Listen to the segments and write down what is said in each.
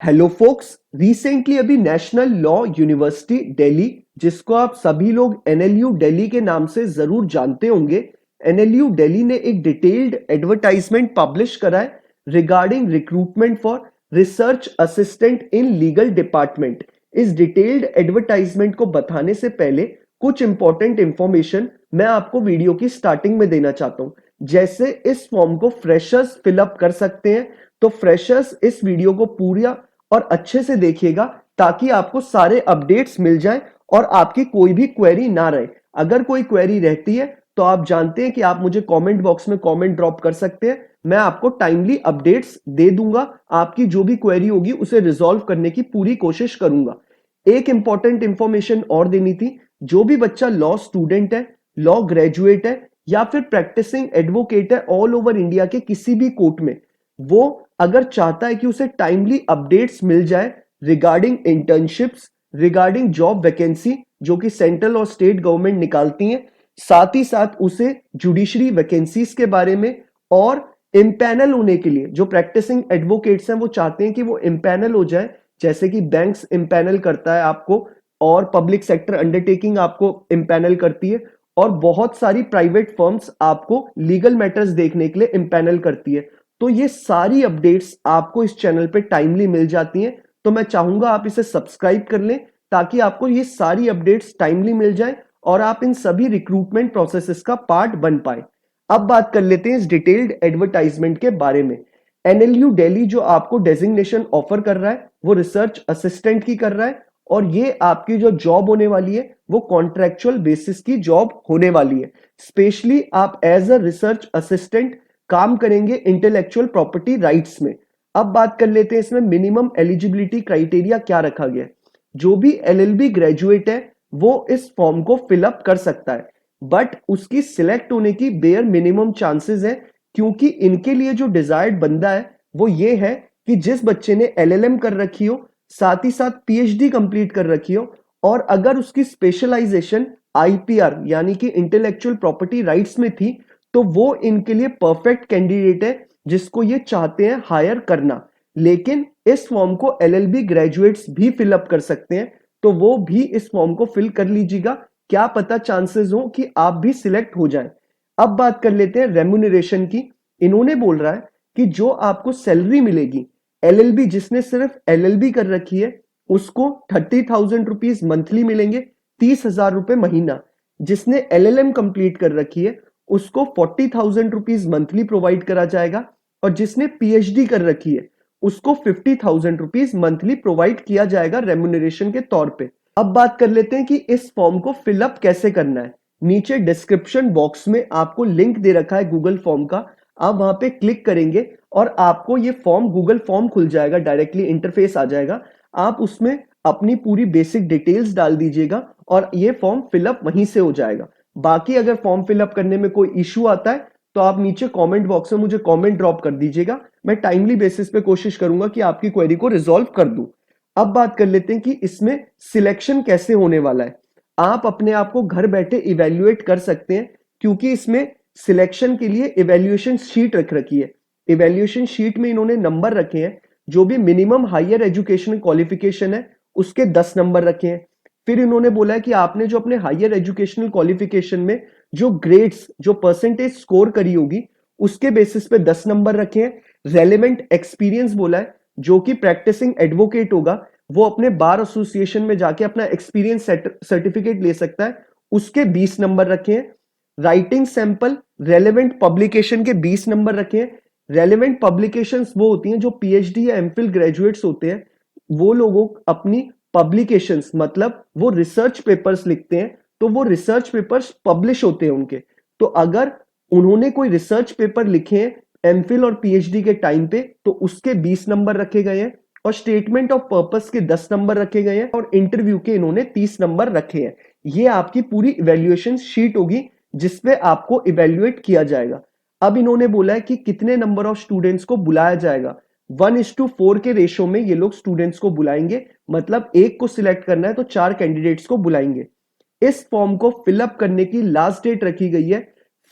Hello focus. Recently अभी national law university Delhi, जिसको आप सभी लोग एनएलयू दिल्ली के नाम से जरूर जानते होंगे, एनएलयू दिल्ली ने एक डिटेल्ड एडवर्टाइजमेंट पब्लिश करा है regarding recruitment for research assistant in legal department. इस डिटेल्ड एडवर्टाइजमेंट को बताने से पहले कुछ इंपॉर्टेंट इंफॉर्मेशन मैं आपको वीडियो की स्टार्टिंग में देना चाहता हूं। जैसे इस फॉर्म को फ्रेशर्स फिलअप कर सकते हैं, तो फ्रेशर्स इस वीडियो को पूरा और अच्छे से देखिएगा ताकि आपको सारे अपडेट्स मिल जाएं और आपकी कोई भी क्वेरी ना रहे। अगर कोई क्वेरी रहती है तो आप जानते हैं कि आप मुझे कमेंट बॉक्स में कमेंट ड्रॉप कर सकते हैं, मैं आपको टाइमली अपडेट्स दे दूंगा। आपकी जो भी क्वेरी होगी उसे रिजॉल्व करने की पूरी कोशिश करूंगा। एक इंपॉर्टेंट इंफॉर्मेशन और देनी थी। जो भी बच्चा लॉ स्टूडेंट है, लॉ ग्रेजुएट है या फिर प्रैक्टिसिंग एडवोकेट है ऑल ओवर इंडिया के किसी भी कोर्ट में, वो अगर चाहता है कि उसे टाइमली अपडेट्स मिल जाए regarding internships, regarding job vacancy जो कि सेंट्रल और स्टेट गवर्नमेंट निकालती हैं, साथ ही साथ उसे जुडिशरी वैकेंसीज के बारे में और इम्पैनल होने के लिए जो प्रैक्टिसिंग एडवोकेट्स हैं वो चाहते हैं कि वो इम्पैनल हो जाए, जैसे कि बैंक्स इम्पैनल करता है आपको और पब्लिक सेक्टर अंडरटेकिंग आपको इम्पैनल करती है और बहुत सारी प्राइवेट फर्म्स आपको लीगल मैटर्स देखने के लिए इम्पैनल करती है। तो ये सारी अपडेट्स आपको इस चैनल पे टाइमली मिल जाती हैं। तो मैं चाहूंगा आप इसे सब्सक्राइब कर लें ताकि आपको ये सारी अपडेट्स टाइमली मिल जाएं और आप इन सभी रिक्रूटमेंट प्रोसेसेस का पार्ट बन पाए। अब बात कर लेते हैं इस डिटेल्ड एडवर्टाइजमेंट के बारे में। एनएलयू दिल्ली जो आपको डेजिग्नेशन ऑफर कर रहा है वो रिसर्च असिस्टेंट की कर रहा है और ये आपकी जो जॉब होने वाली है वो कॉन्ट्रेक्चुअल बेसिस की जॉब होने वाली है। स्पेशली आप एज अ रिसर्च असिस्टेंट काम करेंगे इंटेलेक्चुअल प्रॉपर्टी राइट्स में। अब बात कर लेते हैं इसमें मिनिमम एलिजिबिलिटी क्राइटेरिया क्या रखा गया है। जो भी एलएलबी ग्रेजुएट है वो इस फॉर्म को फिलअप कर सकता है, बट उसकी सिलेक्ट होने की बेयर मिनिमम चांसेस है, क्योंकि इनके लिए जो डिजायर्ड बंदा है वो ये है कि जिस बच्चे ने एलएलएम कर रखी हो, साथ ही साथ पीएचडी कंप्लीट कर रखी हो और अगर उसकी स्पेशलाइजेशन आईपीआर यानी कि इंटेलेक्चुअल प्रॉपर्टी राइट्स में थी, तो वो इनके लिए परफेक्ट कैंडिडेट है जिसको ये चाहते हैं हायर करना। लेकिन इस फॉर्म को एलएलबी ग्रेजुएट्स भी फिलअप कर सकते हैं, तो वो भी इस फॉर्म को फिल कर लीजिएगा। क्या पता चांसेस हो कि आप भी सिलेक्ट हो जाएं। अब बात कर लेते हैं रेम्यूनरेशन की। इन्होंने बोल रहा है कि जो आपको सैलरी मिलेगी, एलएलबी जिसने सिर्फ एलएलबी कर रखी है उसको 30,000 रुपीज मंथली मिलेंगे, 30,000 रुपए महीना। जिसने एलएलएम कंप्लीट कर रखी है उसको 40,000 रुपीज मंथली प्रोवाइड करा जाएगा और जिसने पीएचडी कर रखी है उसको 50,000 रुपीज मंथली प्रोवाइड किया जाएगा रेम्यूनरेशन के तौर पे। अब बात कर लेते हैं कि इस फॉर्म को फिलअप कैसे करना है। नीचे डिस्क्रिप्शन बॉक्स में आपको लिंक दे रखा है गूगल फॉर्म का, आप वहां पे क्लिक करेंगे और आपको ये फॉर्म गूगल फॉर्म खुल जाएगा, डायरेक्टली इंटरफेस आ जाएगा। आप उसमें अपनी पूरी बेसिक डिटेल्स डाल दीजिएगा और ये फॉर्म फिलअप वहीं से हो जाएगा। बाकी अगर फॉर्म फिलअप करने में कोई इश्यू आता है तो आप नीचे कमेंट बॉक्स में मुझे कमेंट ड्रॉप कर दीजिएगा, मैं टाइमली बेसिस पे कोशिश करूंगा कि आपकी क्वेरी को रिजॉल्व कर दूं। अब बात कर लेते हैं कि इसमें सिलेक्शन कैसे होने वाला है। आप अपने आप को घर बैठे इवेल्युएट कर सकते हैं, क्योंकि इसमें सिलेक्शन के लिए इवेल्युएशन शीट रख रखी है। इवेल्युएशन शीट में इन्होंने नंबर रखे हैं, जो भी मिनिमम हायर एजुकेशन क्वालिफिकेशन है उसके 10 नंबर रखे हैं। फिर इन्होंने बोला है कि आपने जो अपने हायर एजुकेशनल क्वालिफिकेशन में जो ग्रेड्स, जो परसेंटेज स्कोर करी होगी उसके बेसिस पे 10 नंबर रखे हैं। रेलेवेंट एक्सपीरियंस बोला है, जो कि प्रैक्टिसिंग एडवोकेट होगा वो अपने बार एसोसिएशन में जाके अपना एक्सपीरियंस सर्टिफिकेट ले सकता है, उसके 20 नंबर रखे हैं। राइटिंग सैंपल रेलेवेंट पब्लिकेशन के 20 नंबर रखे हैं। रेलेवेंट पब्लिकेशंस वो होती हैं जो पीएचडी या एमफिल ग्रेजुएट्स होते हैं, वो लोगों अपनी पब्लिकेशंस मतलब वो रिसर्च पेपर्स लिखते हैं, तो वो रिसर्च पेपर्स पब्लिश होते हैं उनके। तो अगर उन्होंने कोई रिसर्च पेपर लिखे हैं एमफिल और पीएचडी के टाइम पे तो उसके 20 नंबर रखे गए हैं और स्टेटमेंट ऑफ पर्पस के 10 नंबर रखे गए हैं और इंटरव्यू के इन्होंने 30 नंबर रखे हैं। ये आपकी पूरी इवेल्युएशन शीट होगी जिसपे आपको इवेल्युएट किया जाएगा। अब इन्होंने बोला है कि कितने नंबर ऑफ स्टूडेंट्स को बुलाया जाएगा। 1:4 के रेशो में ये लोग स्टूडेंट्स को बुलाएंगे, मतलब एक को सिलेक्ट करना है तो 4 कैंडिडेट्स को बुलाएंगे। इस फॉर्म को फिलअप करने की लास्ट डेट रखी गई है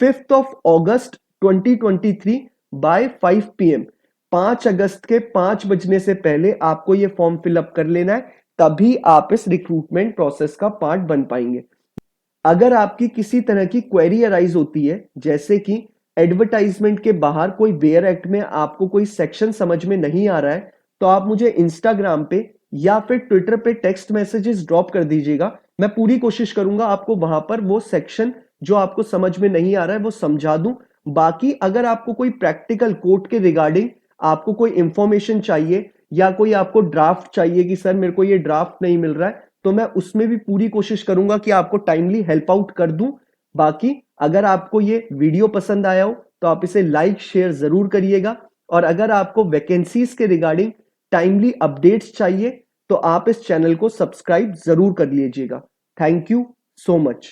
5th of August 2023 by 5 PM। 5 अगस्त के 5 बजने से पहले आपको ये फॉर्म फिलअप कर लेना है, तभी आप इस रिक्रूटमेंट प्रोसेस का पार्ट बन पाएंगे। अगर आपकी किसी तरह की क्वेरी अराइज होती है, जैसे कि एडवर्टाइजमेंट के बाहर कोई वेयर एक्ट में आपको कोई सेक्शन समझ में नहीं आ रहा है, तो आप मुझे इंस्टाग्राम पे या फिर ट्विटर पे टेक्स्ट मैसेजेस ड्रॉप कर दीजिएगा। मैं पूरी कोशिश करूंगा आपको वहां पर वो सेक्शन जो आपको समझ में नहीं आ रहा है वो समझा दूं। बाकी अगर आपको कोई प्रैक्टिकल कोर्ट के रिगार्डिंग आपको कोई इंफॉर्मेशन चाहिए या कोई आपको ड्राफ्ट चाहिए कि सर मेरे को ये ड्राफ्ट नहीं मिल रहा है, तो मैं उसमें भी पूरी कोशिश करूंगा कि आपको टाइमली हेल्प आउट कर दूं। बाकी अगर आपको ये वीडियो पसंद आया हो तो आप इसे लाइक शेयर जरूर करिएगा, और अगर आपको वैकेंसीज के रिगार्डिंग टाइमली अपडेट्स चाहिए तो आप इस चैनल को सब्सक्राइब जरूर कर लीजिएगा। Thank you so much.